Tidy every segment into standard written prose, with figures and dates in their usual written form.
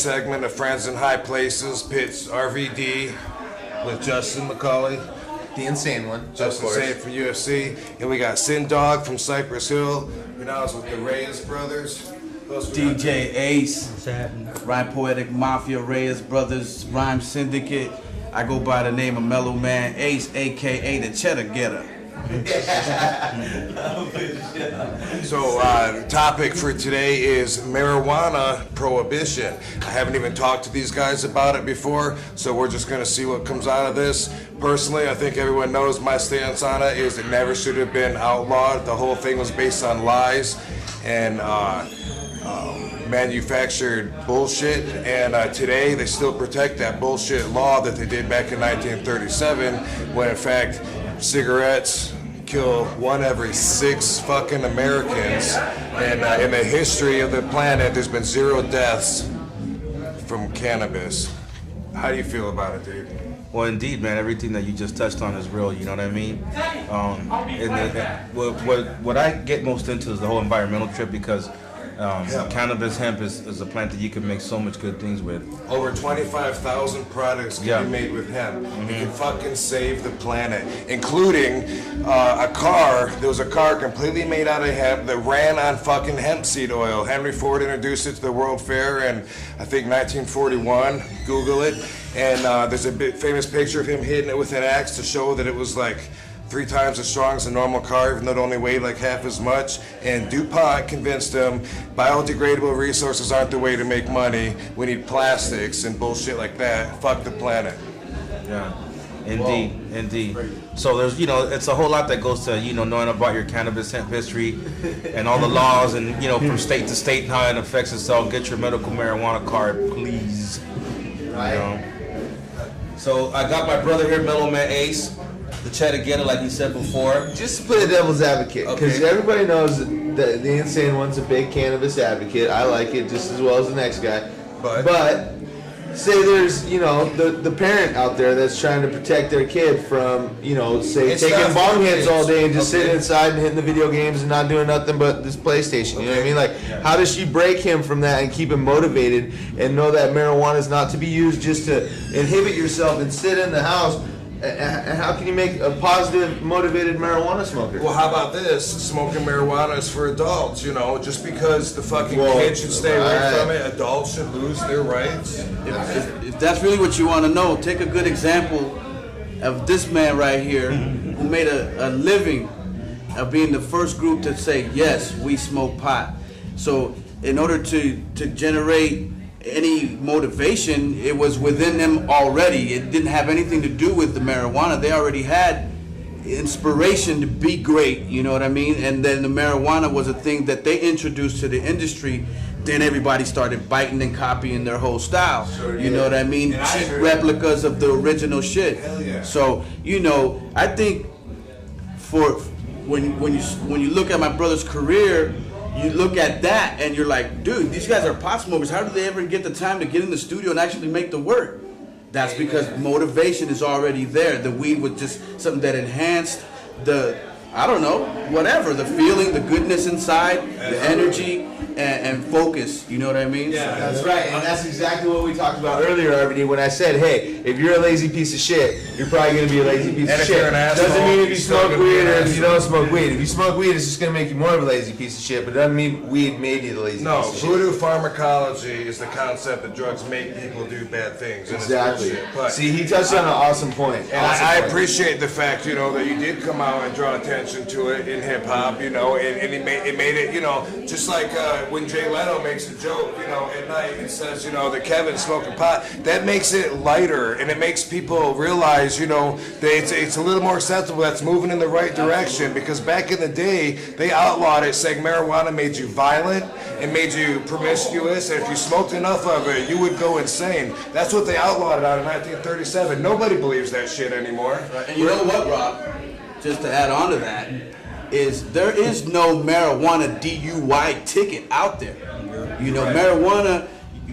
segment of Friends in High Places pits RVD with Justin McCauley. The insane one. Justin Insane from UFC. And we got Sin Dog from Cypress Hill. We're now with the Reyes brothers. DJ Ace, Rhyme Poetic Mafia, Reyes Brothers, Rhyme Syndicate. I go by the name of Mellow Man Ace, aka the Cheddar Getter. So, the topic for today is marijuana prohibition. I haven't even talked to these guys about it before, so we're just going to see what comes out of this. Personally, I think everyone knows my stance on it is it never should have been outlawed. The whole thing was based on lies and manufactured bullshit, and today they still protect that bullshit law that they did back in 1937, when in fact cigarettes kill 1 every 6 fucking Americans, and in the history of the planet there's been 0 deaths from cannabis. How do you feel about it, dude? Well, indeed, man, everything that you just touched on is real, you know what I mean? What I get most into is the whole environmental trip, because cannabis hemp is a plant that you can make so much good things with. Over 25,000 products can be made with hemp. You can fucking save the planet, including a car. There was a car completely made out of hemp that ran on fucking hemp seed oil. Henry Ford introduced it to the World Fair in, I think, 1941. Google it. And there's a famous picture of him hitting it with an axe to show that it was like 3 times as strong as a normal car, even though it only weighed like half as much. And DuPont convinced them biodegradable resources aren't the way to make money. We need plastics and bullshit like that. Fuck the planet. Yeah, indeed. So there's, it's a whole lot that goes to, knowing about your cannabis hemp history and all the laws and, from state to state and how it affects itself. Get your medical marijuana card, please. Right. So I got my brother here, Mellow Man Ace. The Cheddar Getter, like you said before. Just to play the devil's advocate, because everybody knows that the insane one's a big cannabis advocate. I like it just as well as the next guy. But say there's, the parent out there that's trying to protect their kid from, say taking bong hits all day and just sitting inside and hitting the video games and not doing nothing but this PlayStation. You know what I mean? Like, how does she break him from that and keep him motivated and know that marijuana is not to be used just to inhibit yourself and sit in the house? And how can you make a positive, motivated marijuana smoker? Well, how about this? Smoking marijuana is for adults, just because the fucking kids should stay away from it, adults should lose their rights. If that's really what you want to know, take a good example of this man right here who made a living of being the first group to say, yes, we smoke pot. So in order to generate any motivation, it was within them already. It didn't have anything to do with the marijuana. They already had inspiration to be great, you know what I mean? And then the marijuana was a thing that they introduced to the industry. Then everybody started biting and copying their whole style. You know what I mean? Cheap replicas of the original shit. So, I think for when you look at my brother's career, you look at that and you're like, dude, these guys are pot smokers. How do they ever get the time to get in the studio and actually make the work? That's because motivation is already there. The weed was just something that enhanced the, the feeling, the goodness inside, the energy, and focus. You know what I mean? Yeah, that's right. And that's exactly what we talked about earlier, RVD, when I said, hey, if you're a lazy piece of shit, you're probably going to be a lazy piece of shit. Doesn't mean if you smoke weed or if you don't smoke weed. If you smoke weed, it's just going to make you more of a lazy piece of shit, but it doesn't mean weed made you the lazy piece of shit. No, voodoo pharmacology is the concept that drugs make people do bad things. Exactly. See, he touched on an awesome point. And I appreciate the fact, that you did come out and draw attention to it in hip-hop, and it made it, just like when Jay Leno makes a joke, at night and says, that Kevin's smoking pot, that makes it lighter and it makes people realize, that it's a little more acceptable, that's moving in the right direction, because back in the day, they outlawed it, saying marijuana made you violent and made you promiscuous, and if you smoked enough of it, you would go insane. That's what they outlawed it out in 1937. Nobody believes that shit anymore. And you know what, Rob? Just to add on to that, there is no marijuana DUI ticket out there. Marijuana,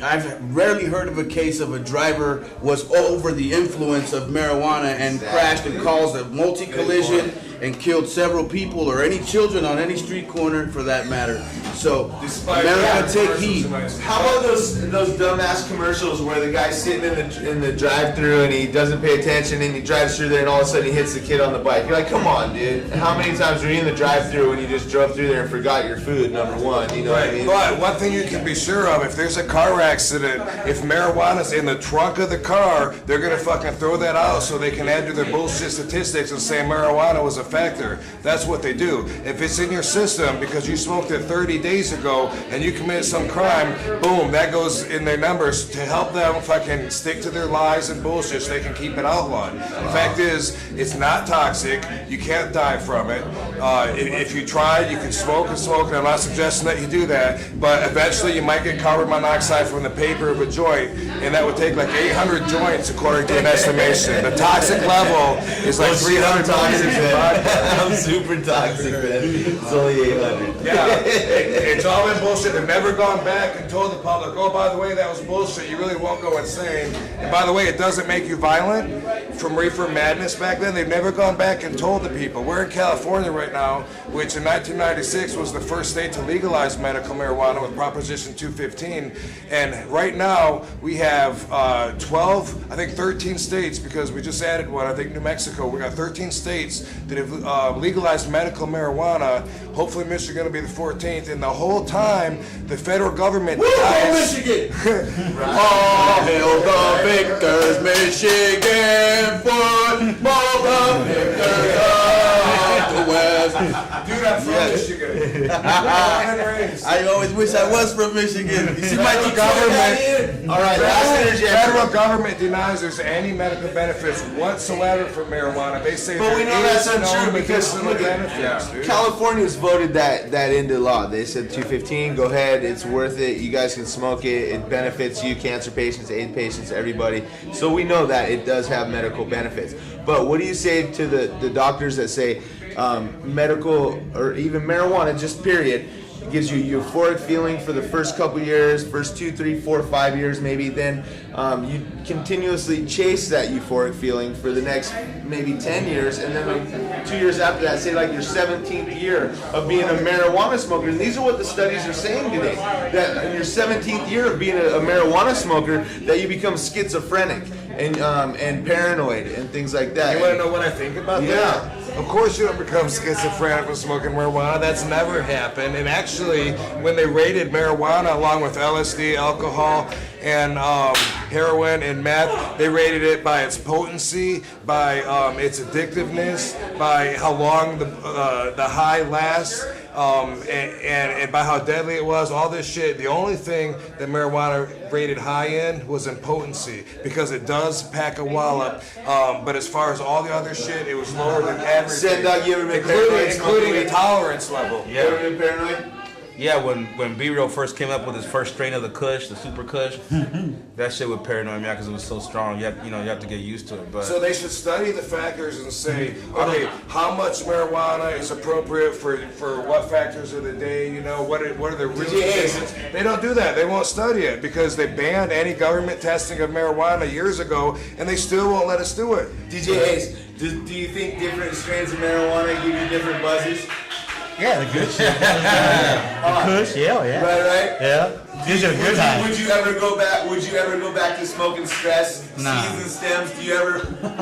I've rarely heard of a case of a driver was over the influence of marijuana and crashed and caused a multi-collision and killed several people or any children on any street corner for that matter. So Despite America, that, take commercials heed. are nice. How about those dumbass commercials where the guy's sitting in the drive-thru and he doesn't pay attention and he drives through there and all of a sudden he hits the kid on the bike? You're like, come on, dude. How many times were you in the drive-thru when you just drove through there and forgot your food? Number one, you know what I mean? But one thing you can be sure of, if there's a car accident, if marijuana's in the trunk of the car, they're gonna fucking throw that out so they can add to their bullshit statistics and say marijuana was a factor. That's what they do. If it's in your system because you smoked it 30 days ago and you committed some crime, boom, that goes in their numbers to help them fucking stick to their lies and bullshit so they can keep it outlawed. The fact is, it's not toxic. You can't die from it. If you try, you can smoke and smoke, and I'm not suggesting that you do that, but eventually you might get carbon monoxide from the paper of a joint, and that would take like 800 joints according to an estimation. The toxic level is like 300 milligrams of vodka. I'm super toxic, man. It's only 800. Yeah, it's all been bullshit. They've never gone back and told the public, oh, by the way, that was bullshit. You really won't go insane. And by the way, it doesn't make you violent. From reefer madness back then, they've never gone back and told the people. We're in California right now, which in 1996 was the first state to legalize medical marijuana with Proposition 215. And right now, we have 12, I think 13 states, because we just added one, I think New Mexico. We got 13 states that have legalized medical marijuana. Hopefully Michigan will be the 14th. And the whole time, the federal government denies... Michigan! All hail the victors, Michigan, football, the victors of the West. Dude, I'm from Michigan. Born and raised. I always wish I was from Michigan. You see my Federal Detroit government- hat here? All right, last interjection. Federal government denies there's any medical benefits whatsoever from marijuana. They say But we know there that's is no untrue because medicinal look at- benefits, dude. California's voted that into law. They said 215, go ahead, it's worth it. You guys can smoke it. It benefits you, cancer patients, AIDS patients, everybody. So we know that it does have medical benefits. But what do you say to the doctors that say medical or even marijuana, just period, it gives you euphoric feeling for the first couple years, first 2, 3, 4, 5 years maybe, then you continuously chase that euphoric feeling for the next maybe 10 years, and then like 2 years after that, say like your 17th year of being a marijuana smoker. And these are what the studies are saying today, that in your 17th year of being a marijuana smoker, that you become schizophrenic and paranoid and things like that. You want to know what I think about Yeah. that? Of course you don't become schizophrenic from smoking marijuana. That's never happened. And actually, when they rated marijuana along with LSD, alcohol, and heroin and meth, they rated it by its potency, by its addictiveness, by how long the high lasts, and by how deadly it was, all this shit. The only thing that marijuana rated high in was in potency, because it does pack a wallop, but as far as all the other shit, it was lower than everything. Said, Doug, you ever been paranoid including smoking the weed? tolerance level. You ever been paranoid? Yeah, when B-Real first came up with his first strain of the Kush, the Super Kush, that shit would paranoid me out because it was so strong. You have to get used to it. But So they should study the factors and say, okay, how much marijuana is appropriate for what factors of the day, you know, what are the real conditions? They don't do that. They won't study it because they banned any government testing of marijuana years ago, and they still won't let us do it. DJ Hayes, do you think different strains of marijuana give you different buzzes? Yeah, the good shit. The Kush, yeah. Right? Yeah. Gives you a good high. Would you ever go back? Would you ever go back to smoking stress, Nah. seeds and stems? Do you ever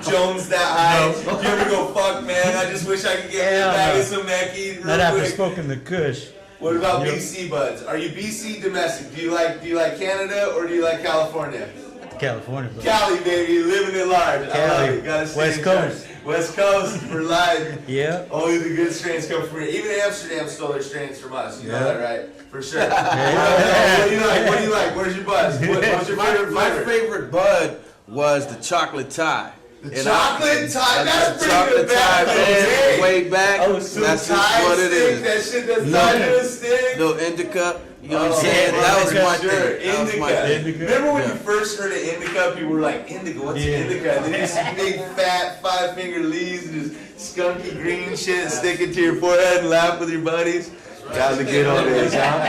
Jones that high? No. Do you ever go, fuck man, I just wish I could get me a Hell bag no. of some Mackie real Not after quick. smoking the Kush. What about Yep. BC buds? Are you BC domestic? Do you like Canada or do you like California? California, bro. Cali, baby, living it large. I love Cali. it. Gotta stay West in charge. Coast. West Coast, we're live. Yeah. Only the good strains come from here. Even Amsterdam stole their strains from us. You know Yeah. that, right? For sure. What do you like? What do you like? Where's your buzz? What's your favorite My flavor? favorite bud was the chocolate tie. The chocolate tie. That's pretty chocolate good tie, back. man. Way back. Oh, Some That's just tie what it stick, is. that shit that's No. tied to a stick. Little indica. You know what I'm Oh, saying? yeah, That was my sure. thing. That was my thing. Indica. Remember when Yeah. you first heard of indica, people were like, indica, what's Yeah. indica? And then you see big fat 5-finger leaves and just skunky green shit sticking to your forehead and laugh with your buddies. That was the good old days, huh?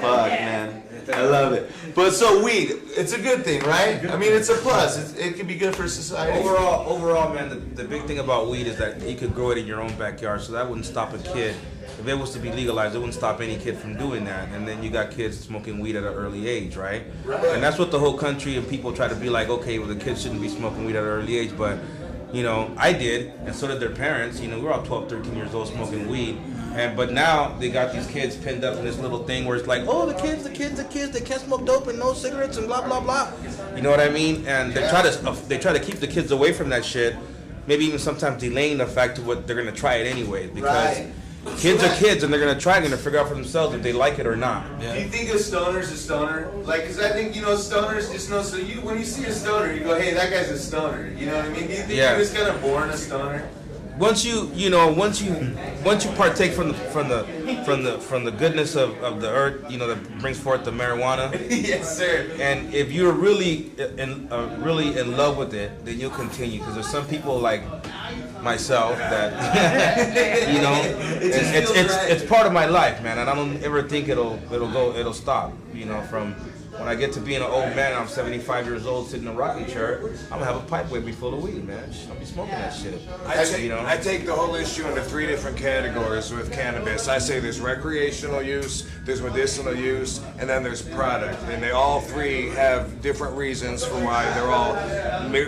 Fuck, man. I love it. But so weed, it's a good thing, right? I mean, it's a plus. It can be good for society. Overall, man, the big thing about weed is that you could grow it in your own backyard, so that wouldn't stop a kid. If it was to be legalized, it wouldn't stop any kid from doing that. And then you got kids smoking weed at an early age, right? And that's what the whole country and people try to be like, okay, well, the kids shouldn't be smoking weed at an early age, but you know, I did, and so did their parents. You know, we were all 12, 13 years old smoking weed. But now they got these kids pinned up in this little thing where it's like, oh, the kids, they can't smoke dope and no cigarettes and blah, blah, blah. You know what I mean? And they try to keep the kids away from that shit, maybe even sometimes delaying the fact of what they're going to try it anyway. Because kids are kids and they're going to try it and figure out for themselves if they like it or not. Yeah. Do you think a stoner's a stoner? Like, because I think, you know, stoners just know, so when you see a stoner, you go, hey, that guy's a stoner. You know what I mean? Do you think you're just kind of born a stoner? Once you partake from the goodness of the earth, you know, that brings forth the marijuana. Yes, sir. And if you're really in love with it, then you'll continue. Because there's some people like myself that you know, it's part of my life, man. And I don't ever think it'll stop. You know, from when I get to being an old man, I'm 75 years old, sitting in a rocking chair, I'm gonna have a pipe with me full of weed, man. I'll be smoking that shit. I take the whole issue into 3 different categories with cannabis. I say there's recreational use, there's medicinal use, and then there's product. And they all 3 have different reasons for why they're all,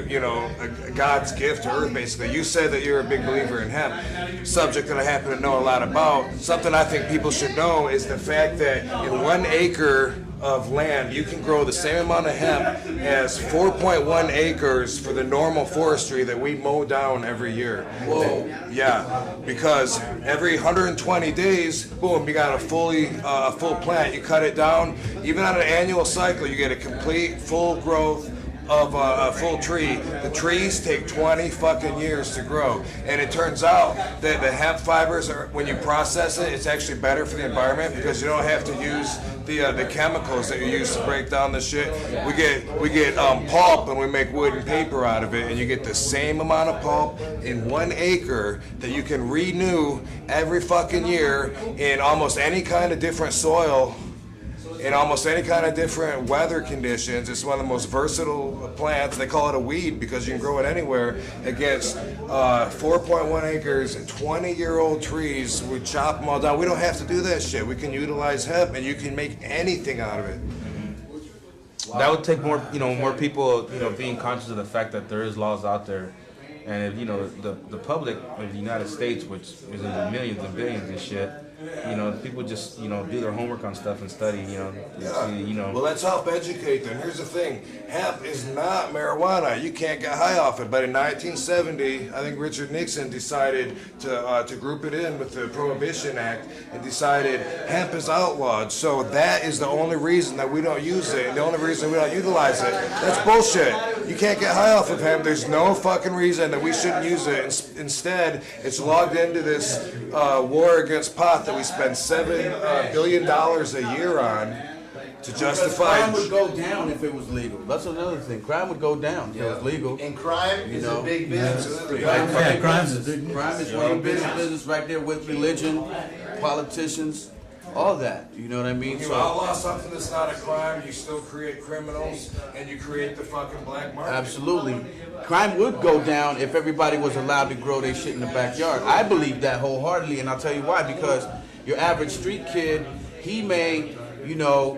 you know, God's gift to earth, basically. You said that you're a big believer in hemp, subject that I happen to know a lot about. Something I think people should know is the fact that in 1 acre of land, you can grow the same amount of hemp as 4.1 acres for the normal forestry that we mow down every year. Whoa. Yeah, because every 120 days, boom, you got a full plant. You cut it down. Even on an annual cycle, you get a complete full growth of a full tree. The trees take 20 fucking years to grow, and it turns out that the hemp fibers are, when you process it, it's actually better for the environment because you don't have to use the chemicals that you use to break down the shit. We get pulp and we make wood and paper out of it, and you get the same amount of pulp in 1 acre that you can renew every fucking year in almost any kind of different soil, in almost any kind of different weather conditions. It's one of the most versatile plants. They call it a weed because you can grow it anywhere. Against 4.1 acres, 20-year-old trees, we chop them all down. We don't have to do that shit. We can utilize hemp, and you can make anything out of it. Wow. That would take more people, being conscious of the fact that there is laws out there. And if, the public of the United States, which is in the millions and billions and shit, people just, do their homework on stuff and study, Well, let's help educate them. Here's the thing. Hemp is not marijuana. You can't get high off it. But in 1970, I think Richard Nixon decided to group it in with the Prohibition Act and decided hemp is outlawed. So that is the only reason that we don't use it and the only reason we don't utilize it. That's bullshit. You can't get high off of hemp. There's no fucking reason that we shouldn't use it. Instead, it's logged into this war against pot that we spend $7 billion a year on to justify. Crime would go down if it was legal. That's another thing. Crime would go down if it was legal. And crime is a big business. Crime is one of the biggest business right there with religion, politicians, all that. You know what I mean? You outlaw something that's not a crime, you still create criminals, and you create the fucking black market. Absolutely. Crime would go down if everybody was allowed to grow their shit in the backyard. I believe that wholeheartedly, and I'll tell you why. Because your average street kid, he may,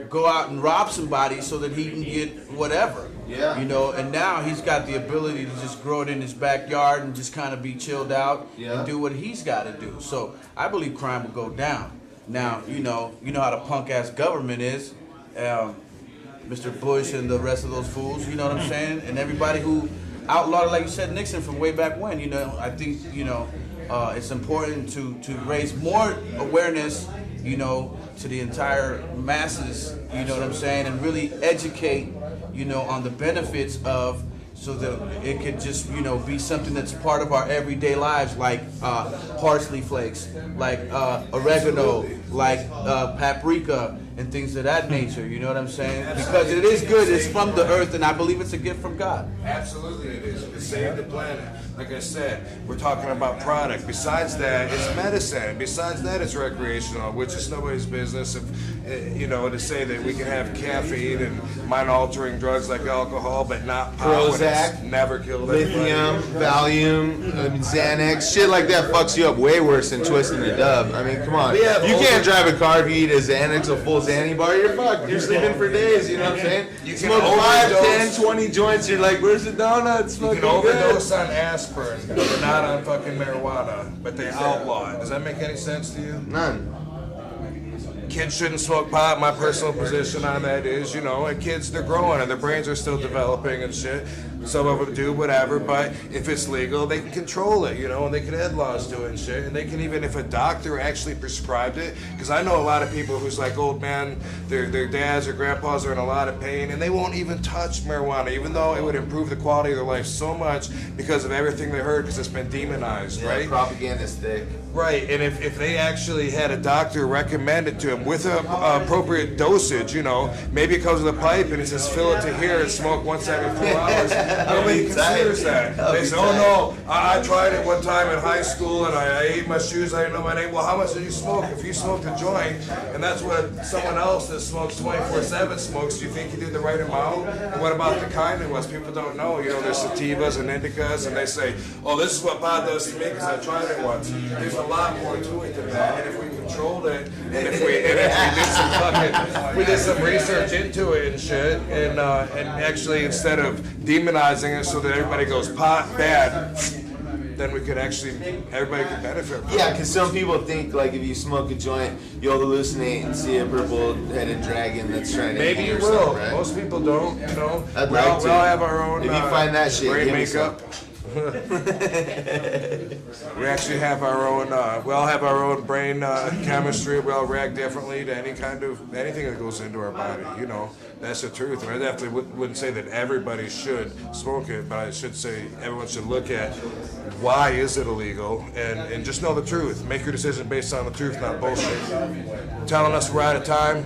go out and rob somebody so that he can get whatever. Yeah. And now he's got the ability to just grow it in his backyard and just kind of be chilled out and do what he's got to do. So I believe crime will go down. Now, you know how the punk ass government is. Mr. Bush and the rest of those fools, you know what I'm saying? And everybody who outlawed, like you said, Nixon from way back when, I think, it's important to raise more awareness, to the entire masses, you know what I'm saying? And really educate, on the benefits of, so that it could just, be something that's part of our everyday lives, like parsley flakes, like oregano, like paprika, and things of that nature. You know what I'm saying? Because it is good. It's from the earth, and I believe it's a gift from God. Absolutely it is. To save the planet. Like I said, we're talking about product. Besides that, it's medicine. Besides that, it's recreational, which is nobody's business. If to say that we can have caffeine and mind-altering drugs like alcohol, but not pot when it's never killed lithium, Valium, Xanax, shit like that fucks you up way worse than twisting the dub. I mean, come on. You can't drive a car if you eat a Xanax, a full Xanny bar. You're fucked. You're sleeping for days. You know what I'm saying? You smoke 5, 10, 20 joints. You're like, where's the donuts? You can overdose on aspirin, but not on fucking marijuana. But they outlaw it. Does that make any sense to you? None. Kids shouldn't smoke pot. My personal position on that is, and kids, they're growing and their brains are still developing and shit. Some of them do, whatever, but if it's legal, they can control it, and they can add laws to it and shit. And they can even, if a doctor actually prescribed it, because I know a lot of people who's like old man, their dads or grandpas are in a lot of pain, and they won't even touch marijuana, even though it would improve the quality of their life so much because of everything they heard, because it's been demonized, right? Propaganda's thick. Right, and if they actually had a doctor recommend it to them with an appropriate dosage, maybe it comes with a pipe and it says fill it to here and smoke once every 4 hours. Nobody considers that. They say, oh no, I tried it one time in high school and I ate my shoes, I didn't know my name. Well, how much did you smoke? If you smoked a joint and that's what someone else that smokes 24/7 smokes, do you think you did the right amount? And what about the kind it was? People don't know. There's sativas and indicas and they say, oh, this is what pot does to me because I tried it once. There's a lot more to it than that. And if we controlled it, and if we did some research into it and shit, and actually instead of demonizing it so that everybody goes pot bad, then we could everybody could benefit from it. Yeah, because some people think like if you smoke a joint, you'll hallucinate and see a purple-headed dragon that's trying to maybe you will. yourself, right? Most people don't. I'd we like all to. have our own. If you find that shit, brain give me makeup. We actually have our own. We all have our own brain chemistry. We all react differently to anything that goes into our body. That's the truth. And I definitely wouldn't say that everybody should smoke it, but I should say everyone should look at why is it illegal and just know the truth. Make your decision based on the truth, not bullshit. Telling us we're out of time.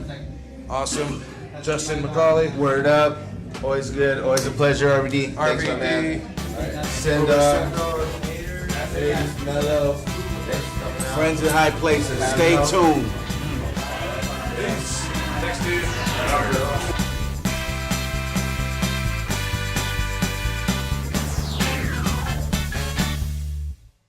Awesome. Justin McCauley. Word up. Always good. Always a pleasure, RVD. Thanks, my man. Send Mellow. Friends in high places. Stay tuned. Peace. Thanks, dude.